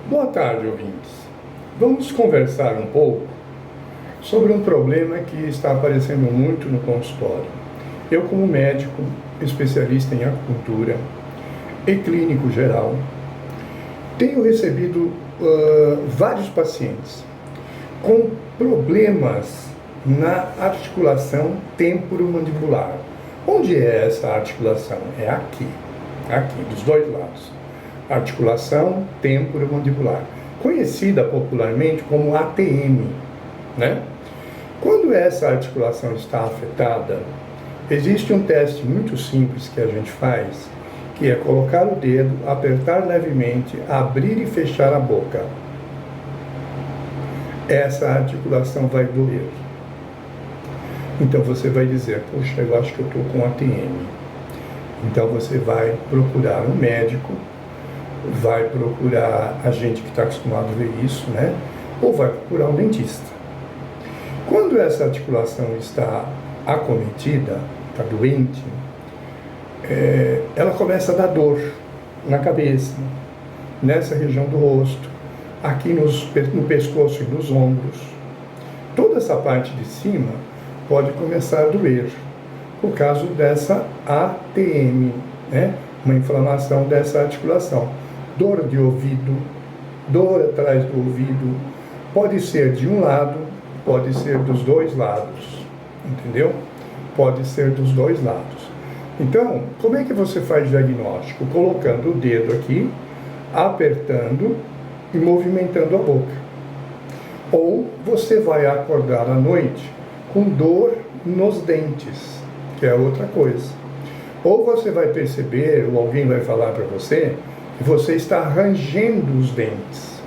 Boa tarde, ouvintes. Vamos conversar um pouco sobre um problema que está aparecendo muito no consultório. Eu, como médico, especialista em acupuntura e clínico geral, tenho recebido vários pacientes com problemas na articulação temporomandibular. Onde é essa articulação? É aqui, dos dois lados. Articulação temporomandibular, conhecida popularmente como ATM, né? Quando essa articulação está afetada, existe um teste muito simples que a gente faz, que é colocar o dedo, apertar levemente, abrir e fechar a boca. Essa articulação vai doer. Então você vai dizer, puxa, eu acho que eu estou com ATM. Então você vai procurar um médico, vai procurar a gente que está acostumado a ver isso, né? Ou vai procurar um dentista. Quando essa articulação está acometida, está doente, ela começa a dar dor na cabeça, nessa região do rosto, aqui no pescoço e nos ombros. Toda essa parte de cima pode começar a doer por causa dessa ATM, né? Uma inflamação dessa articulação. Dor de ouvido, dor atrás do ouvido, pode ser de um lado, pode ser dos dois lados, entendeu? Pode ser dos dois lados. Então, como é que você faz diagnóstico? Colocando o dedo aqui, apertando e movimentando a boca. Ou você vai acordar à noite com dor nos dentes, que é outra coisa. Ou você vai perceber, ou alguém vai falar para você, que você está rangendo os dentes,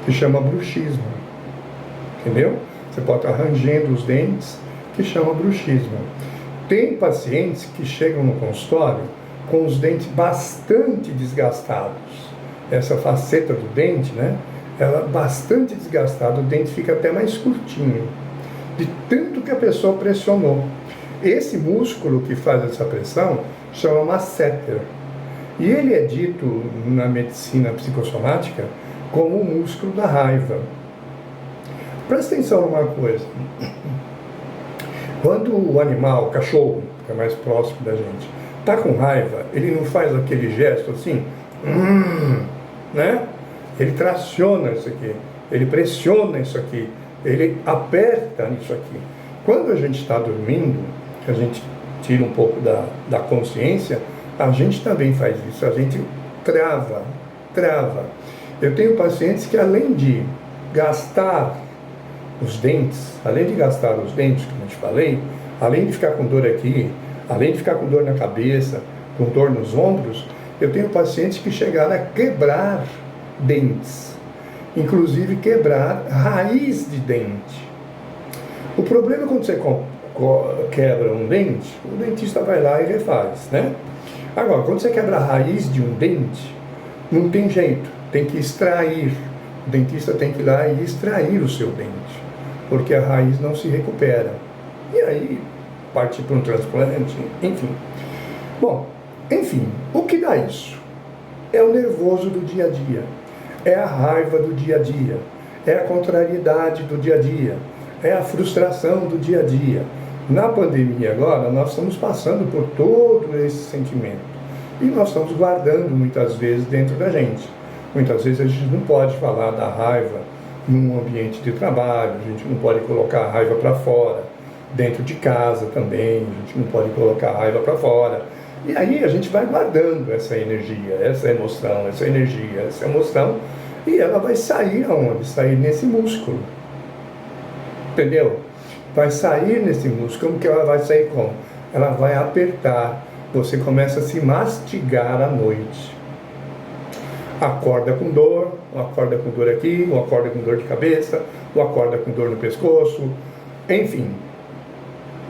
que chama bruxismo, entendeu? Você pode estar rangendo os dentes, que chama bruxismo. Tem pacientes que chegam no consultório com os dentes bastante desgastados. Essa faceta do dente, né? Ela é bastante desgastada, o dente fica até mais curtinho, de tanto que a pessoa pressionou. Esse músculo que faz essa pressão chama masseter. E ele é dito na medicina psicossomática como o músculo da raiva. Presta atenção numa coisa. Quando o animal, o cachorro, que é mais próximo da gente, está com raiva, ele não faz aquele gesto assim, né? Ele traciona isso aqui, ele pressiona isso aqui, ele aperta nisso aqui. Quando a gente está dormindo, que a gente tira um pouco da consciência, a gente também faz isso, a gente trava. Eu tenho pacientes que, além de gastar os dentes, como eu te falei, além de ficar com dor aqui, além de ficar com dor na cabeça, com dor nos ombros, eu tenho pacientes que chegaram a quebrar dentes, inclusive quebrar raiz de dente. O problema é quando você quebra um dente, o dentista vai lá e refaz, né? Agora, quando você quebra a raiz de um dente, não tem jeito, tem que extrair. O dentista tem que ir lá e extrair o seu dente, porque a raiz não se recupera. E aí, partir para um transplante, enfim. Bom, enfim, o que dá isso? É o nervoso do dia a dia, é a raiva do dia a dia, é a contrariedade do dia a dia, é a frustração do dia a dia. Na pandemia agora, nós estamos passando por todo esse sentimento. E nós estamos guardando muitas vezes dentro da gente. Muitas vezes a gente não pode falar da raiva num ambiente de trabalho, a gente não pode colocar a raiva para fora. Dentro de casa também, a gente não pode colocar a raiva para fora. E aí a gente vai guardando essa energia, essa emoção, e ela vai sair aonde? Sair nesse músculo. Entendeu? Vai sair nesse músculo. Como que ela vai sair como? Ela vai apertar. Você começa a se mastigar à noite. Acorda com dor, ou acorda com dor aqui, ou acorda com dor de cabeça, ou acorda com dor no pescoço, enfim.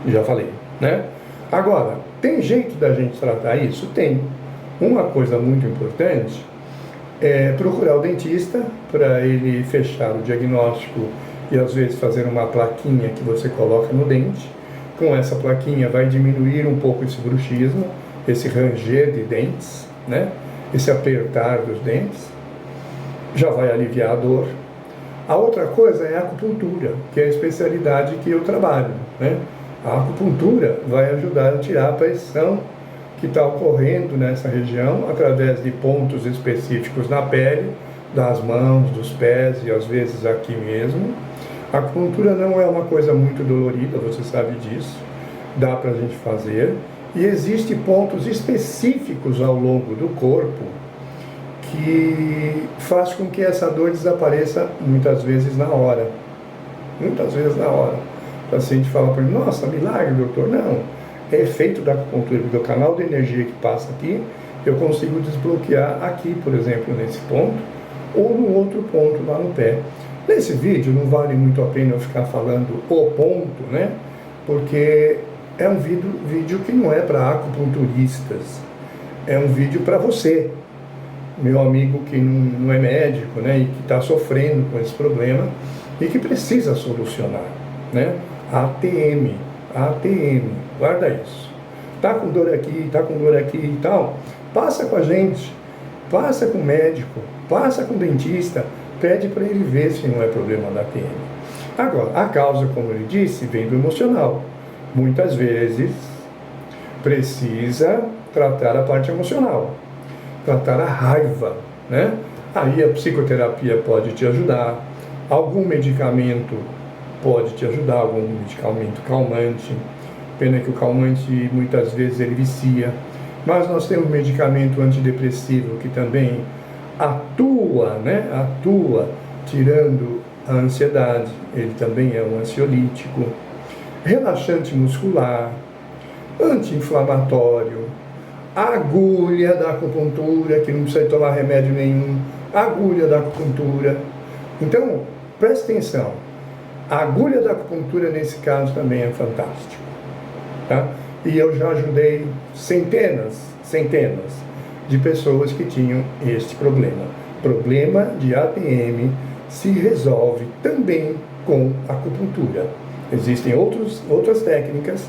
Já falei, né? Agora, tem jeito da gente tratar isso? Tem. Uma coisa muito importante é procurar o dentista para ele fechar o diagnóstico e às vezes fazer uma plaquinha que você coloca no dente. Com essa plaquinha vai diminuir um pouco esse bruxismo, esse ranger de dentes, né? Esse apertar dos dentes. já vai aliviar a dor. A outra coisa é a acupuntura, que é a especialidade que eu trabalho, né? A acupuntura vai ajudar a tirar a pressão que está ocorrendo nessa região através de pontos específicos na pele, das mãos, dos pés e às vezes aqui mesmo. A acupuntura não é uma coisa muito dolorida, você sabe disso, dá para a gente fazer. E existem pontos específicos ao longo do corpo que faz com que essa dor desapareça muitas vezes na hora. Muitas vezes na hora. O paciente fala para mim, nossa, milagre, doutor. Não, é efeito da acupuntura, porque o canal de energia que passa aqui, eu consigo desbloquear aqui, por exemplo, nesse ponto, ou no outro ponto lá no pé. Nesse vídeo não vale muito a pena eu ficar falando o ponto, né? Porque é um vídeo que não é para acupunturistas, é um vídeo para você, meu amigo que não é médico, né, e que está sofrendo com esse problema e que precisa solucionar, né? ATM, guarda isso. Tá com dor aqui e tal, passa com a gente, passa com o médico, passa com o dentista, pede para ele ver se não é problema da ATM. Agora, a causa, como ele disse, vem do emocional. Muitas vezes precisa tratar a parte emocional, tratar a raiva, né? Aí a psicoterapia pode te ajudar, algum medicamento pode te ajudar, algum medicamento calmante. Pena que o calmante muitas vezes ele vicia, mas nós temos medicamento antidepressivo que também atua, né? Atua tirando a ansiedade, ele também é um ansiolítico, relaxante muscular, anti-inflamatório, agulha da acupuntura, que não precisa tomar remédio nenhum, agulha da acupuntura. Então, preste atenção, a agulha da acupuntura nesse caso também é fantástico, tá? E eu já ajudei centenas de pessoas que tinham este problema. Problema de ATM se resolve também com acupuntura. Existem outras técnicas,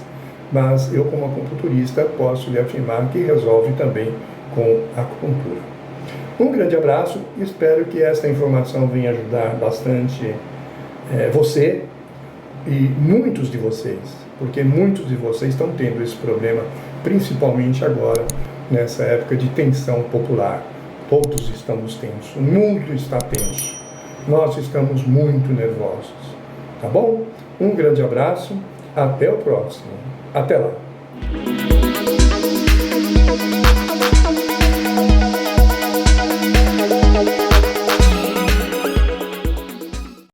mas eu, como acupunturista, posso lhe afirmar que resolve também com acupuntura. Um grande abraço e espero que esta informação venha ajudar bastante você e muitos de vocês, porque muitos de vocês estão tendo esse problema, principalmente agora, nessa época de tensão popular. Todos estamos tensos, o mundo está tenso, nós estamos muito nervosos, tá bom? Um grande abraço, até o próximo, até lá.